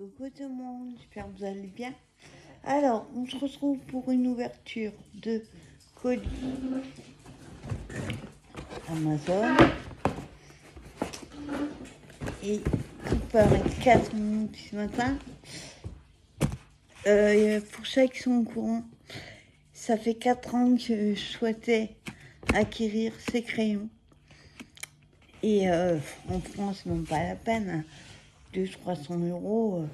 Coucou tout le monde, j'espère que vous allez bien. Alors, on se retrouve pour une ouverture de colis Amazon. Et Cooper est 4 minutes ce matin. Pour ceux qui sont au courant, ça fait 4 ans que je souhaitais acquérir ces crayons. Et en France, même pas la peine, 200-300 euros.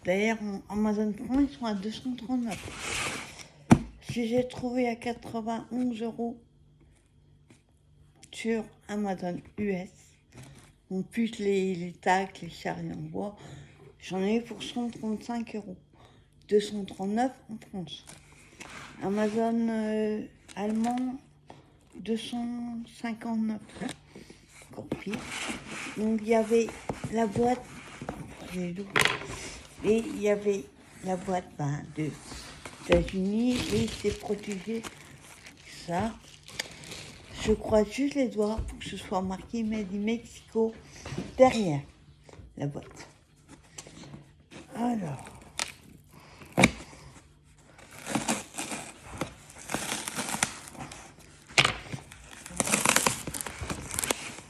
D'ailleurs, en Amazon France, ils sont à 239. Je les ai trouvés à 91 euros sur Amazon US. En plus, les tags, les charges en bois, j'en ai eu pour 135 euros. 239 en France. Amazon allemand, 259. Encore pire. Donc, il y avait la boîte. Et il y avait la boîte de États-Unis et c'est protégé. Ça, je croise juste les doigts pour que ce soit marqué Made in Mexico derrière la boîte. Alors,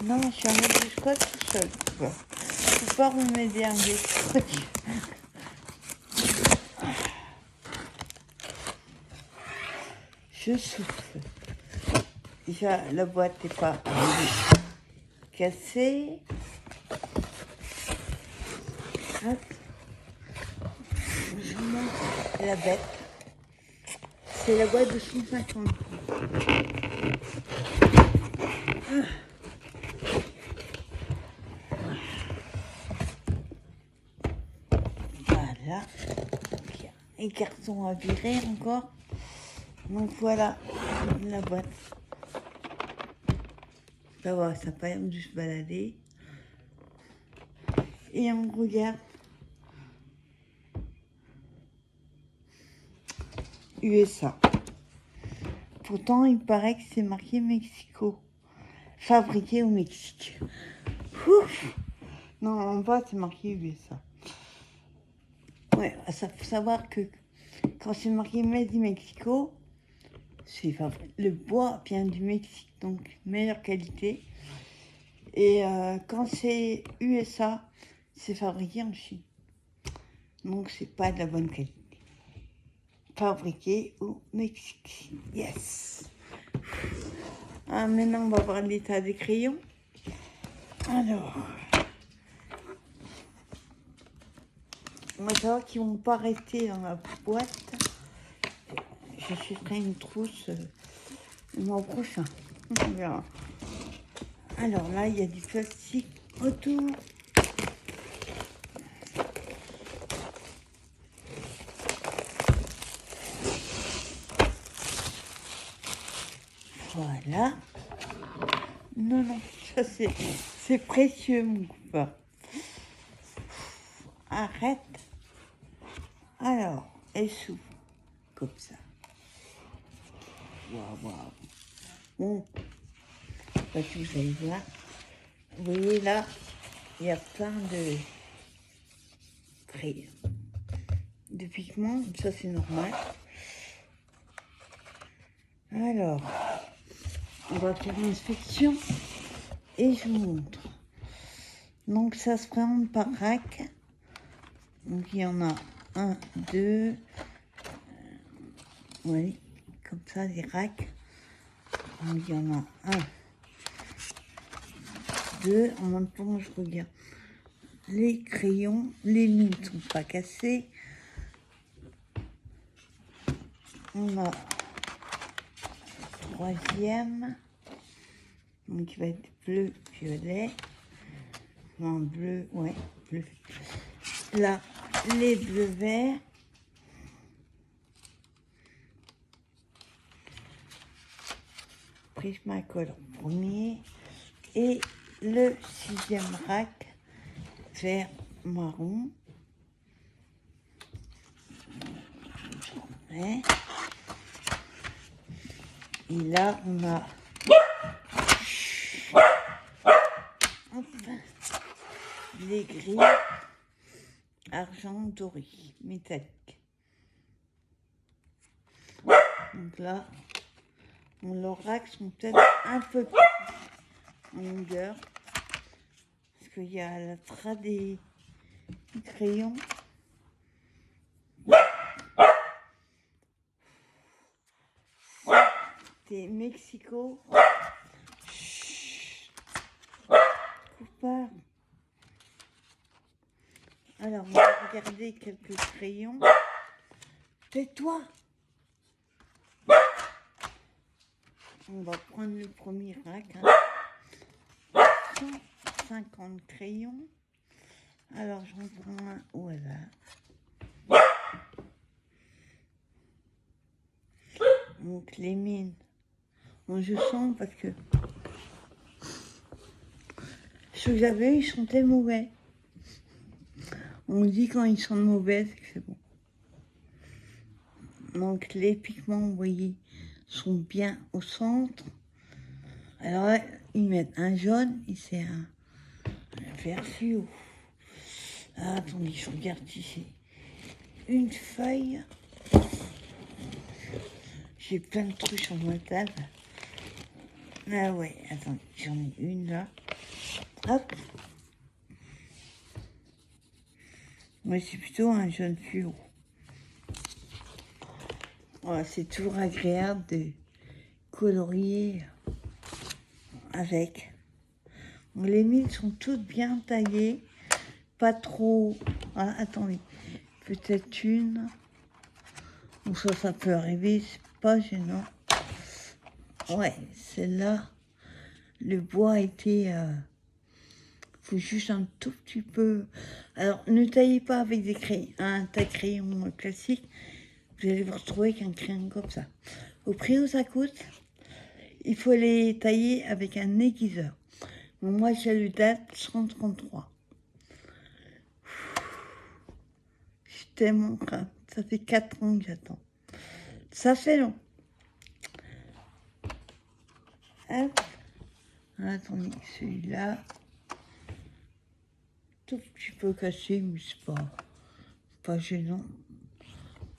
non, je suis en mode scotch tout seul. Faut pas vous m'aider à enlever le scotch. Je souffle. Déjà, la boîte n'est pas cassée. Hop. Je vous montre la bête. C'est la boîte de 150. Voilà. Il y a un carton à virer encore. Donc voilà la boîte. Ça va, ça pas l'air de se balader. Et on regarde. USA. Pourtant, il paraît que c'est marqué Mexico. Fabriqué au Mexique. Ouf. Non, en bas, c'est marqué USA. Ouais, ça faut savoir que quand c'est marqué Made in Mexico, le bois vient du Mexique, donc meilleure qualité. Et quand c'est USA, c'est fabriqué en Chine. Donc c'est pas de la bonne qualité. Fabriqué au Mexique. Yes. Ah, maintenant on va voir l'état des crayons. Alors, on va savoir qu'ils vont pas rester dans la boîte. J'achèterai une trousse le mois prochain. On verra. Alors là, il y a du plastique autour. Voilà. Non, ça c'est précieux, mon copain. Arrête. Alors, elle s'ouvre comme ça. Waouh. Bon, parce que vous allez voir. Vous voyez là, il y a plein de crayons. De pigments, ça c'est normal. Alors, on va faire l'inspection et je vous montre. Donc ça se présente par rack. Donc il y en a 1, 2, oui, comme ça des racks. Donc il y en a 1, 2, en même temps je regarde les crayons, les lignes ne sont pas cassées. On a troisième, donc il va être bleu, violet, non bleu, ouais, bleu. Là, les bleus verts. Prismacolor premier. Et le 6e rack, vert marron. Et là, on a les gris argent doré, métallique. Donc là, leurs racks sont peut-être un peu plus en longueur. Parce qu'il y a la trace des crayons. C'est Mexico. Chut. Coupard. Alors, on va regarder quelques crayons. Tais-toi! On va prendre le premier rack. 150 crayons. Alors, j'en prends un au hasard. Donc, les mines. Moi, je sens parce que ceux que j'avais, ils sentaient mauvais. On dit quand ils sont mauvais, c'est que c'est bon. Donc, les pigments, vous voyez, sont bien au centre. Alors là, ils mettent un jaune et c'est un vert fluo. Ah, attendez, je regarde ici. Une feuille. J'ai plein de trucs sur ma table. Ah ouais, attendez, j'en ai une là. Hop. Ouais, c'est plutôt un jaune fluo. Ouais, c'est toujours agréable de colorier avec. Les mines sont toutes bien taillées, pas trop. Ah, attendez, peut-être une. Ou ça peut arriver, c'est pas gênant. Ouais, celle-là, le bois a été. Faut juste un tout petit peu. Alors, ne taillez pas avec des crayons, un taille-crayon classique. Vous allez vous retrouver avec un crayon comme ça. Au prix où ça coûte, il faut les tailler avec un aiguiseur. Bon, moi, j'ai le date 133. Je suis tellement grave. Ça fait 4 ans que j'attends. Ça fait long. Hop. Attendez, celui-là. Tout petit peu cassé, mais c'est pas gênant.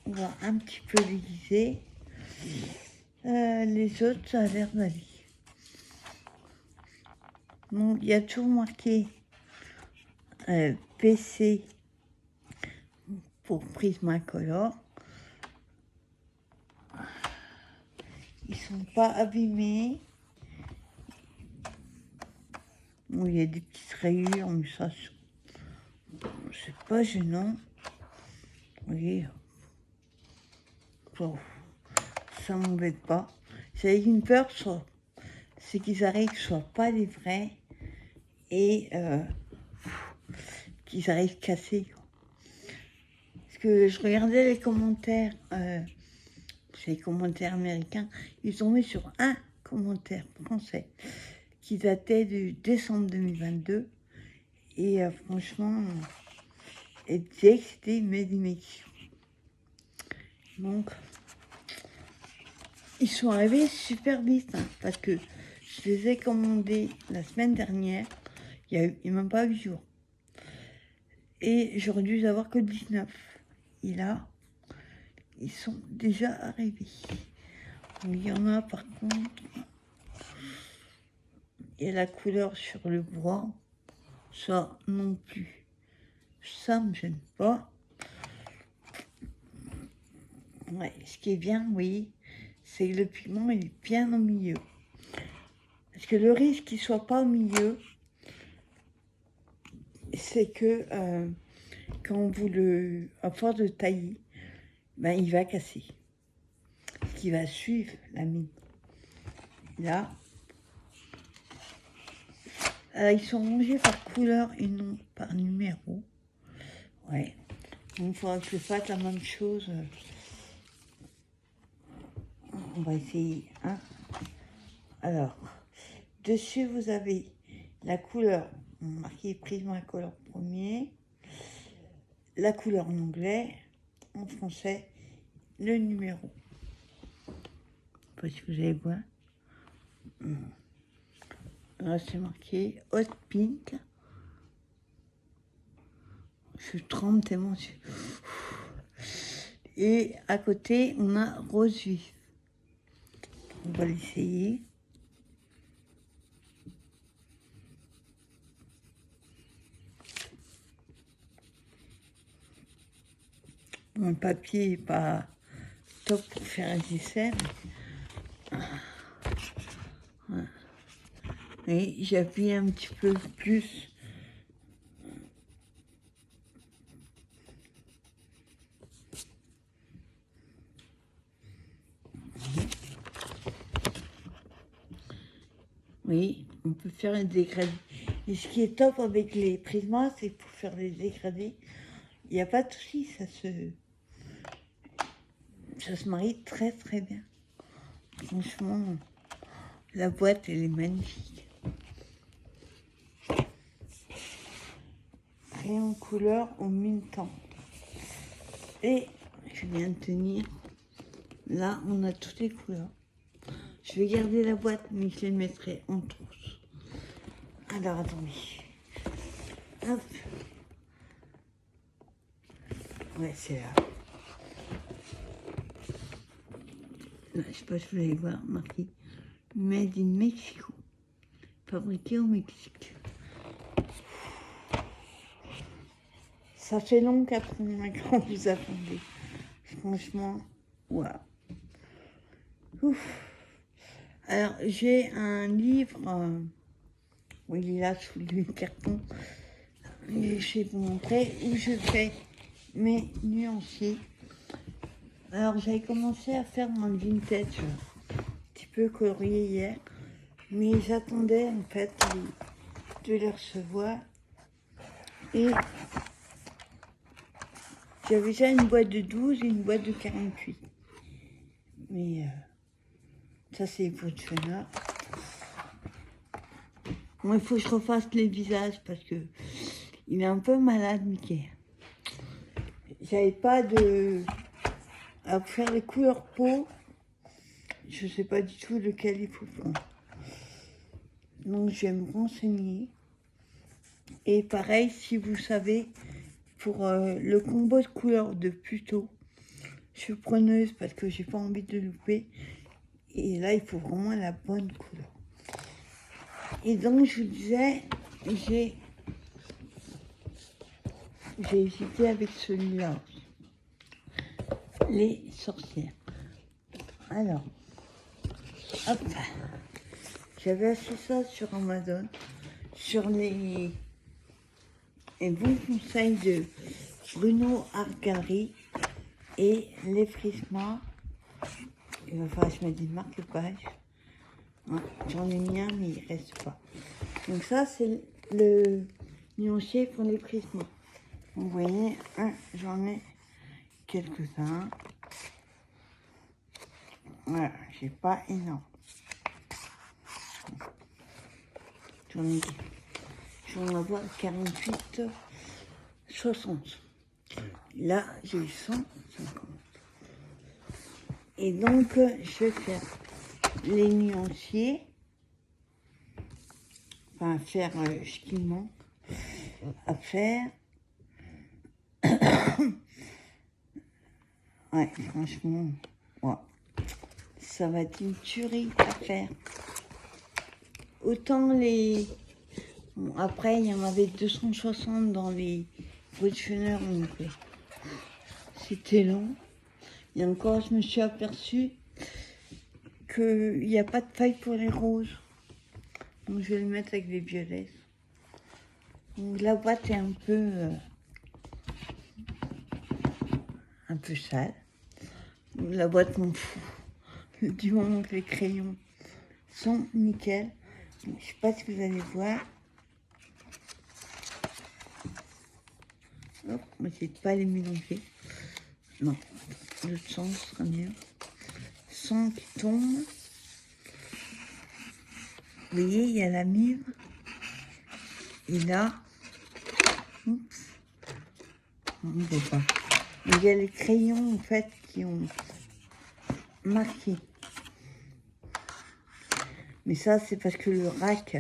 On va un petit peu l'aiguiser. Les autres, ça a l'air d'aller. Donc, il y a toujours marqué PC pour Prismacolor. Ils sont pas abîmés. Bon, il y a des petites rayures, mais ça, c'est pas gênant. Vous voyez, bon, ça m'embête pas. J'ai une peur, c'est qu'ils arrivent que ce ne soient pas les vrais et qu'ils arrivent cassés. Parce que je regardais les commentaires, les commentaires américains, ils tombaient sur un commentaire français qui datait de décembre 2022 et franchement, il disait que c'était Made in Mexico. Donc, ils sont arrivés super vite, hein, parce que je les ai commandés la semaine dernière, il n'y a même pas 8 jours. Et j'aurais dû les avoir que 19. Et là, ils sont déjà arrivés. Donc, il y en a par contre, il y a la couleur sur le bois, ça non plus. Ça me gêne pas. Ouais, ce qui est bien, oui, c'est que le pigment il est bien au milieu. Parce que le risque qu'il ne soit pas au milieu, c'est que quand vous à force de tailler, ben, il va casser. Ce qui va suivre la mine. Là, ils sont rangés par couleur et non par numéro. Ouais. Donc, il faudra que je fasse la même chose. On va essayer. Hein. Alors, dessus, vous avez la couleur marquée Prismacolor premier, la couleur en anglais, en français, le numéro. Je ne sais pas si vous allez voir. Là, c'est marqué Hot Pink. Je tremble tellement. Et à côté, on a rose vif. On va l'essayer. Mon papier n'est pas top pour faire un essai. Voilà. Et j'appuie un petit peu plus. Oui, on peut faire un dégradé. Et ce qui est top avec les Prisma, c'est pour faire les dégradés. Il n'y a pas de souci, ça se marie très très bien. Franchement, la boîte, elle est magnifique. Crayon couleur au même temps. Et je viens de tenir. Là, on a toutes les couleurs. Je vais garder la boîte, mais je les mettrai en trousse. Alors, attendez. Hop. Ouais, c'est là. Là, je sais pas si vous allez voir, marqué Made in Mexico. Fabriqué au Mexique. Ça fait long qu'après mon écran vous attendez. Franchement, waouh. Ouf. Alors, j'ai un livre, où il est là sous le carton, et je vais vous montrer où je fais mes nuanciers. Alors, j'avais commencé à faire mon vintage, un petit peu colorié hier, mais j'attendais en fait de les recevoir. Et j'avais déjà une boîte de 12 et une boîte de 48. Mais ça, c'est pour le chenard. Bon, il faut que je refasse les visages parce que il est un peu malade, Mickey. J'avais pas de... À faire les couleurs peau, je sais pas du tout lequel il faut prendre. Donc, je vais me renseigner. Et pareil, si vous savez, pour le combo de couleurs de Puto, je suis preneuse parce que j'ai pas envie de louper. Et là, il faut vraiment la bonne couleur. Et donc, je vous disais, j'ai hésité avec celui-là. Les sorcières. Alors, hop. J'avais acheté ça sur Amazon, sur les bons conseils de Bruno Art Gallery et les Prisma. Il va falloir que je mette des marque-pages. Ouais, j'en ai mis un, mais il reste pas. Donc ça, c'est le nuancier pour les Prisma. Vous voyez, j'en ai quelques-uns. Voilà, j'ai pas énorme. J'en ai en avoir 48, 60. Là, j'ai 150. Et donc, je vais faire les nuanciers. Enfin, faire ce qu'il manque à faire. Ouais, franchement, ouais. Ça va être une tuerie à faire. Autant les... Bon, après, il y en avait 260 dans les collectionneurs, donc c'était long. Et encore, je me suis aperçue qu'il n'y a pas de taille pour les roses. Donc, je vais le mettre avec les violets. Donc, la boîte est un peu sale. La boîte m'en fout. Du moment que les crayons sont nickel. Donc, je ne sais pas si vous allez voir. Hop, on va essayer de ne pas les mélanger. Non, l'autre sens sera mieux. Sang qui tombe. Vous voyez, il y a la mime. Et là, oups, on ne voit pas. Il y a les crayons, en fait, qui ont marqué. Mais ça, c'est parce que le rack,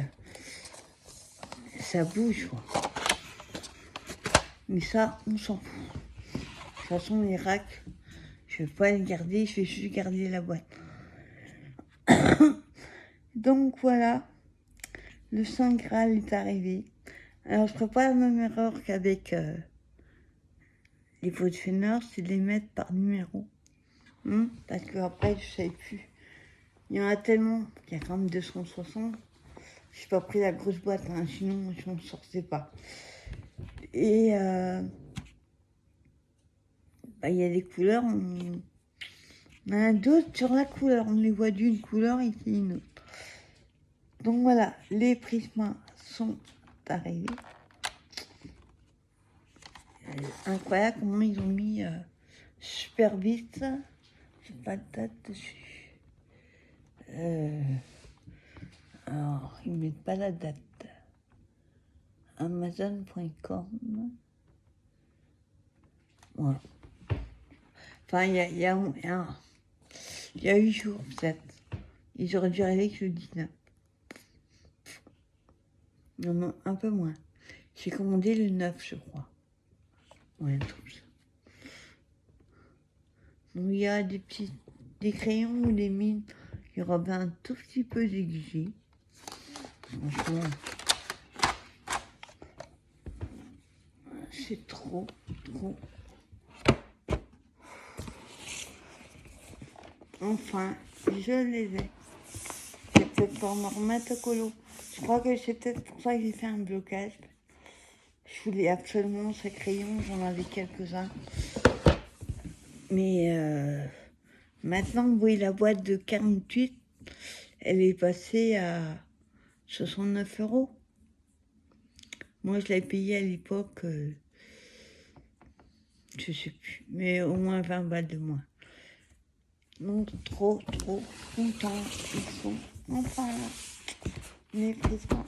ça bouge, quoi. Mais ça, on s'en fout. De toute façon, les racks, je vais pas les garder, je vais juste garder la boîte. Donc voilà, le Saint Graal est arrivé. Alors je ferai pas la même erreur qu'avec les Voidfender, c'est de les mettre par numéro. Parce que après je sais plus. Il y en a tellement, il y a quand même 260. J'ai pas pris la grosse boîte, hein, sinon je m'en sortais pas. Et il y a des couleurs, on en a d'autres sur la couleur, on les voit d'une couleur et c'est une autre. Donc voilà, les prismas sont arrivés. Incroyable comment ils ont mis super vite. J'ai pas de date dessus. Alors, ils mettent pas la date. Amazon.com. Voilà. Enfin, il y a 8 jours peut-être. Ils auraient dû arriver que le 19. Non, un peu moins. J'ai commandé le 9, je crois. Ouais, tout ça. Donc, il y a des crayons ou des mines qui auraient un tout petit peu négligé. Franchement, c'est trop. Enfin, je les ai. C'est peut-être pour me remettre au colo. Je crois que c'est peut-être pour ça que j'ai fait un blocage. Je voulais absolument ces crayons, j'en avais quelques-uns. Mais maintenant, vous voyez la boîte de 48, elle est passée à 69 €. Moi, je l'avais payée à l'époque, je sais plus, mais au moins 20 balles de moins. Donc, trop contents. Ils sont enfin mes prismas.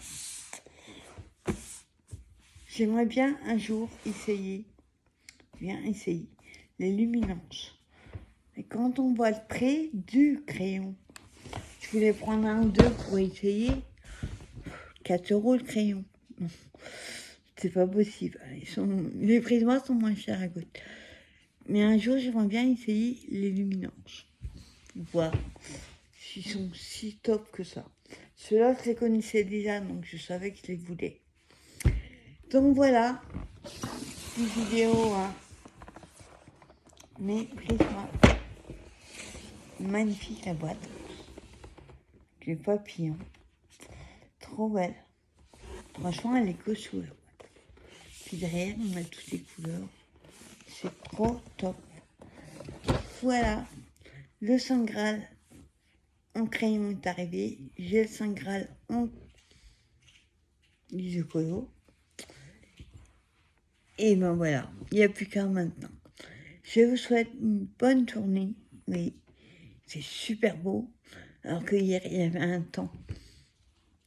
J'aimerais bien un jour essayer les luminances. Et quand on voit le prix du crayon, je voulais prendre un ou deux pour essayer. 4 € le crayon. Non, c'est pas possible. Les prismas sont moins chers à côté. Mais un jour, j'aimerais bien essayer les luminances. Voir s'ils sont si top que ça. Ceux-là, je les connaissais déjà, donc je savais que je les voulais. Donc voilà, une vidéo, hein. Mais prismas. Magnifique la boîte. Les papillons. Trop belle. Franchement, elle est costaud la boîte. Puis derrière, on a toutes les couleurs. C'est trop top. Voilà. Le Saint Graal en crayon est arrivé. J'ai le Saint Graal en Isocolo. Et ben voilà, il n'y a plus qu'un maintenant. Je vous souhaite une bonne journée. Oui, c'est super beau. Alors que hier, il y avait un temps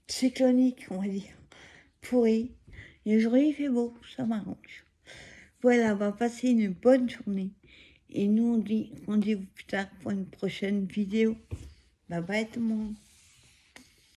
cyclonique, on va dire, pourri. Et aujourd'hui, il fait beau, ça m'arrange. Voilà, on va passer une bonne journée. Et nous, on dit rendez-vous plus tard pour une prochaine vidéo. Bye bye tout le monde.